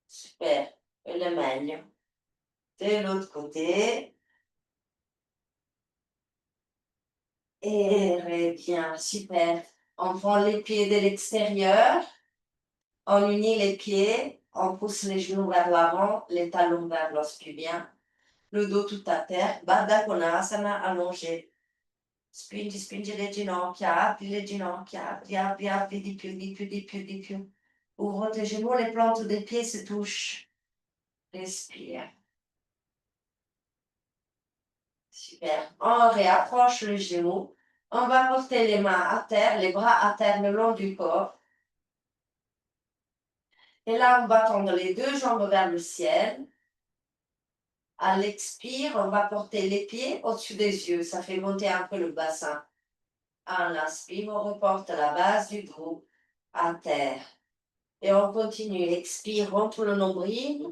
Super. Et le meglio. De l'autre côté. Et bien, super. On prend les pieds de l'extérieur. On unit les pieds. On pousse les genoux vers l'avant, les talons vers l'os pubien. Le dos tout à terre. Baddha Konasana allongé. Spingi, spingi le ginocchia, apri di più, di più, di più, di più. Ouvre tes genoux, les plantes des pieds se touchent. Respire. Super. On réapproche le genou. On va porter les mains à terre, les bras à terre le long du corps. Et là, on va tendre les deux jambes vers le ciel. À l'expire, on va porter les pieds au-dessus des yeux. Ça fait monter un peu le bassin. À l'inspire, on reporte la base du dos à terre. Et on continue. Expire, rentre le nombril.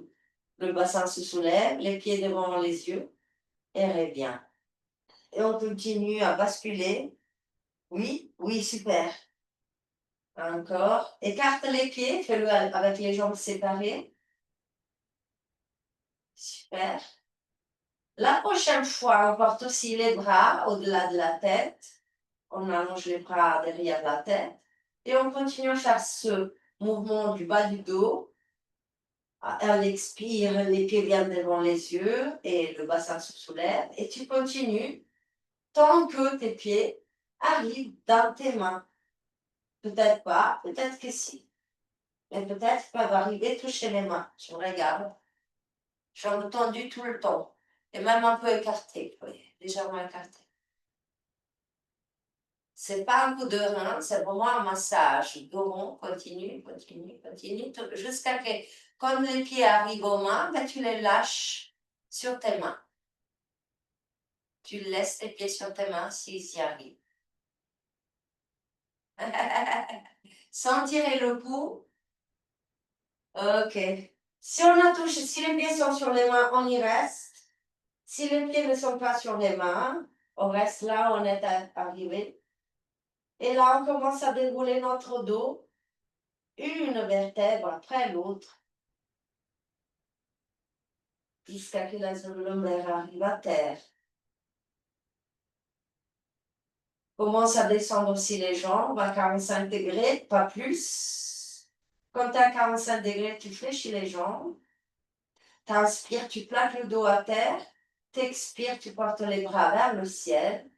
Le bassin se soulève, les pieds devant les yeux. Et revient. Et on continue à basculer. Oui, oui, super. Encore. Écarte les pieds, fais-le avec les jambes séparées. Super. La prochaine fois, on porte aussi les bras au-delà de la tête. On allonge les bras derrière la tête. Et on continue à faire ce mouvement du bas du dos. On expire, les pieds viennent devant les yeux et le bassin se soulève. Et tu continues tant que tes pieds arrivent dans tes mains. Peut-être pas, peut-être que si. Mais peut-être peuvent arriver toucher les mains. Je regarde. Jambes tendues tout le temps. Et même un peu écartées. Oui, légèrement écartées. C'est pas un coup de rein, c'est vraiment un massage. Dos rond, continue, continue, continue. Jusqu'à que, quand les pieds arrivent aux mains, ben, tu les lâches sur tes mains. Tu laisses tes pieds sur tes mains s'ils y arrivent. Sans tirer le pouls. Ok. Si on a touché, si les pieds sont sur les mains, on y reste. Si les pieds ne sont pas sur les mains, on reste là où on est arrivé. Et là, on commence à dérouler notre dos, une vertèbre après l'autre, jusqu'à ce que la zone lombaire arrive à terre. Commence à descendre aussi les jambes à 45 degrés, pas plus. Quand tu es à 45 degrés, tu fléchis les jambes. T'inspires, tu plaques le dos à terre. T'expires, tu portes les bras vers le ciel.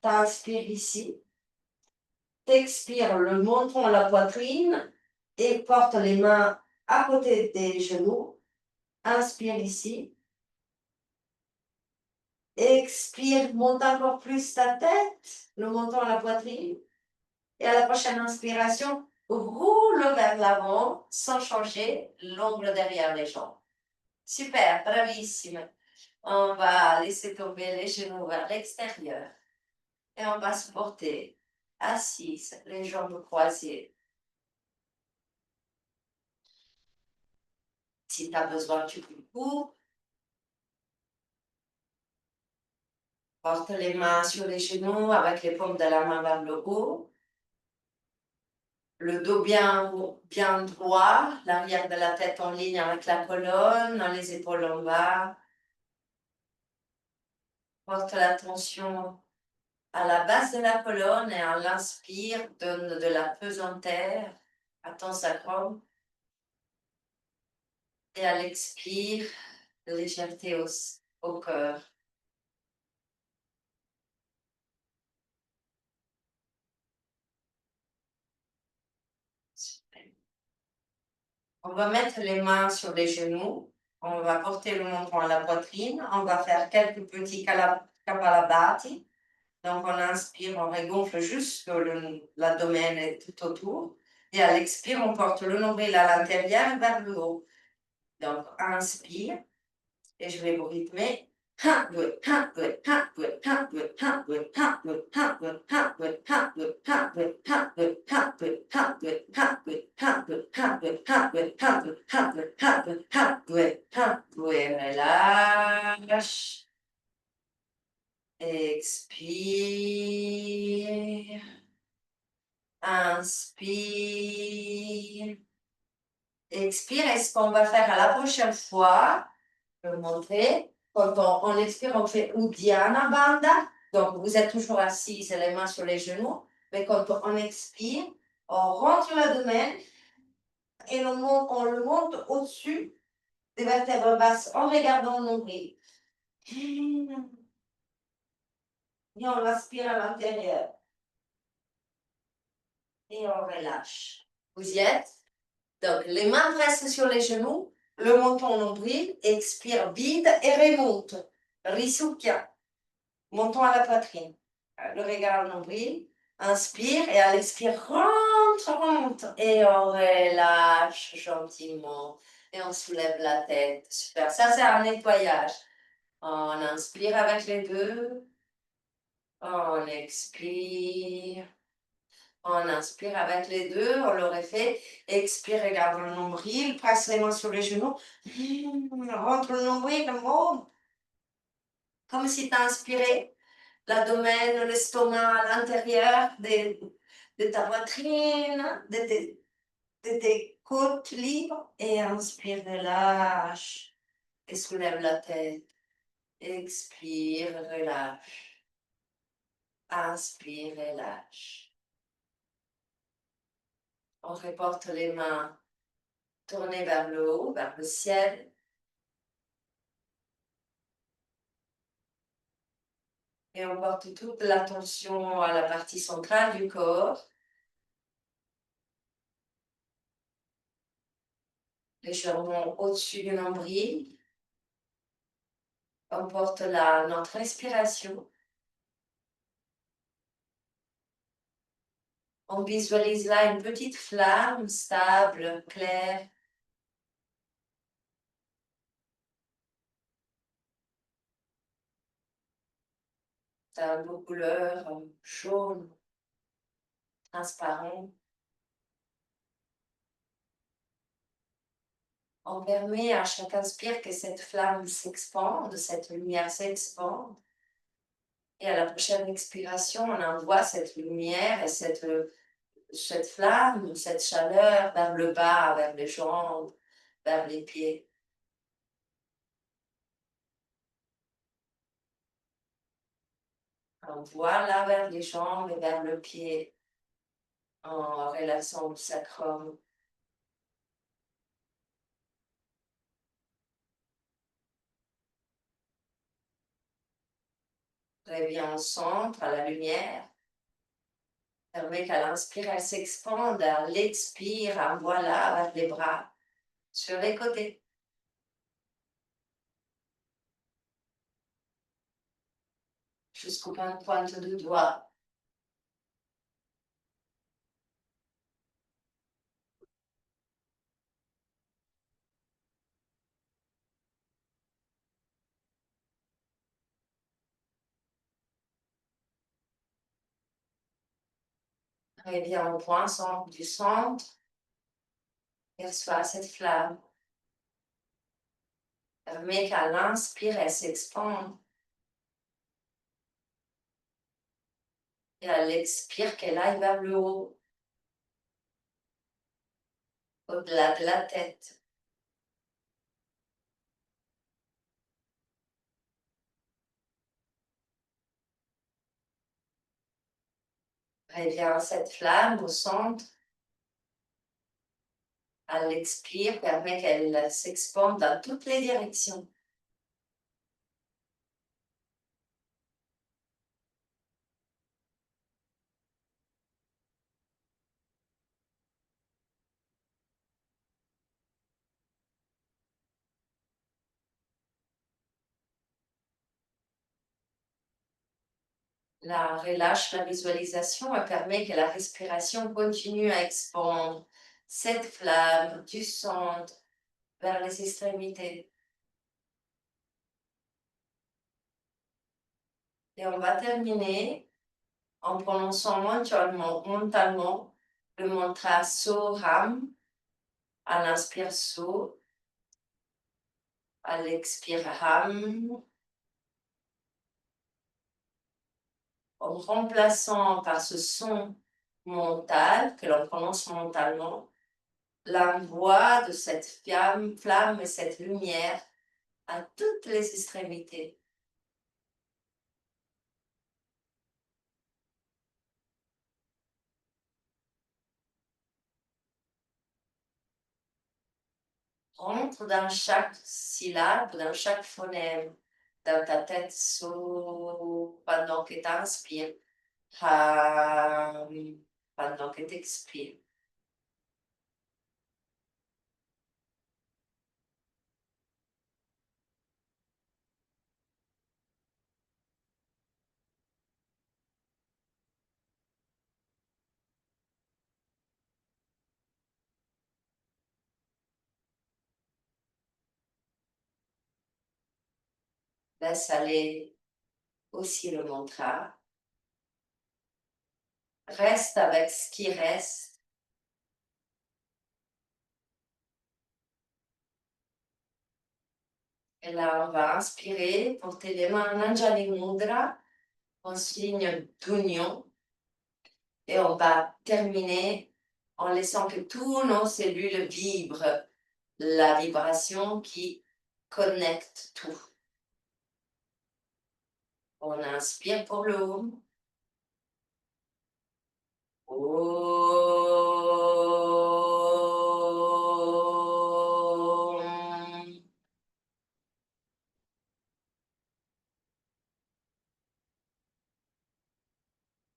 T'inspires ici. T'expires le menton à la poitrine et porte les mains à côté des genoux. Inspire ici. Expire, monte encore plus ta tête, le menton à la poitrine. Et à la prochaine inspiration, roule vers l'avant sans changer l'ongle derrière les jambes. Super, bravissime. On va laisser tomber les genoux vers l'extérieur. Et on va se porter assise, les jambes croisées. Si tu as besoin, tu cours. Porte les mains sur les genoux avec les paumes de la main vers le haut. Le dos bien droit, l'arrière de la tête en ligne avec la colonne, les épaules en bas. Porte l'attention à la base de la colonne et à l'inspire, donne de la pesanteur à ton sacrum. Et à l'expire, légèreté au cœur. On va mettre les mains sur les genoux. On va porter le menton à la poitrine. On va faire quelques petits kapalabhati. Donc, on inspire, on régonfle juste l'abdomen et tout autour. Et à l'expire, on porte le nombril à l'intérieur vers le haut. Donc, inspire. Et je vais vous rythmer. Relâche. Expire. Inspire. Expire. Et ce qu'on va faire à la prochaine fois, je vais vous montrer. Quand on expire, on fait Uddiyana Bandha. Donc, vous êtes toujours assis, les mains sur les genoux. Mais quand on expire, on rentre l'abdomen et on le monte au-dessus des vertèbres basses en regardant le nombril. Et on respire à l'intérieur. Et on relâche. Vous y êtes? Donc, les mains restent sur les genoux, le menton nombril, expire vide et remonte. Risukya, menton à la poitrine. Le regard au nombril, inspire et à l'expire, rentre. Et on relâche gentiment. Et on soulève la tête. Super. Ça, c'est un nettoyage. On inspire avec les deux. On expire. On inspire avec les deux, on l'aurait fait. Expire, regarde le nombril, passe les mains sur les genoux. Rentre le nombril, monte. Comme si tu as inspiré l'abdomen, l'estomac à l'intérieur de ta poitrine, de tes côtes libres. Et inspire, relâche. Et soulève la tête. Expire, relâche. Inspire, relâche. On reporte les mains tournées vers le haut, vers le ciel. Et on porte toute l'attention à la partie centrale du corps. Légèrement au-dessus du nombril. On porte notre respiration. On visualise là une petite flamme stable, claire. D'un beau couleur jaune, transparent. On permet à chaque inspire que cette flamme s'expande, cette lumière s'expande. Et à la prochaine expiration, on envoie cette lumière et cette flamme, cette chaleur vers le bas, vers les jambes, vers les pieds. Voilà, vers les jambes et vers le pied en relaxant le sacrum. Reviens au centre, à la lumière. Permet qu'à l'inspire, elle s'expande. À l'expire, voilà, vers les bras sur les côtés. Jusqu'au pointe de doigt. Reviens au point du centre. Perçois cette flamme. Permet qu'à l'inspire, elle s'expande. Et à l'expire, qu'elle aille vers le haut. Au-delà de la tête. Reviens cette flamme au centre. À l'expire, permet qu'elle s'expande dans toutes les directions. Là, relâche la visualisation et permet que la respiration continue à expandre cette flamme du centre vers les extrémités. Et on va terminer en prononçant mentalement le mantra Soham. À l'inspire So, à l'expire Ham, en remplaçant par ce son mental que l'on prononce mentalement l'envoi de cette flamme et cette lumière à toutes les extrémités. Rentre dans chaque syllabe, dans chaque phonème, dans ta tête pendant que tu inspires, pendant que tu expires. Laisse aller aussi le mantra. Reste avec ce qui reste. Et là, on va inspirer, porter les mains en Anjali Mudra, en signe d'union. Et on va terminer en laissant que tous nos cellules vibrent, la vibration qui connecte tout. On inspire pour le haut. Om.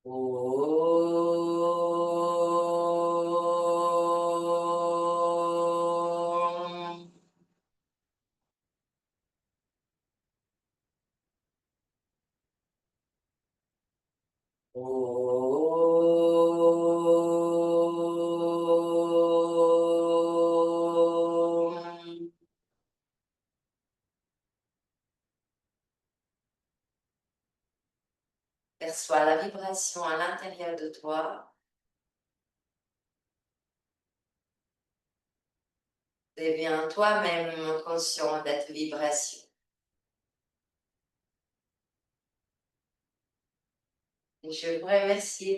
Om. Om. Perçois la vibration à l'intérieur de toi. Deviens toi-même conscient de cette vibration. Je vous remercie.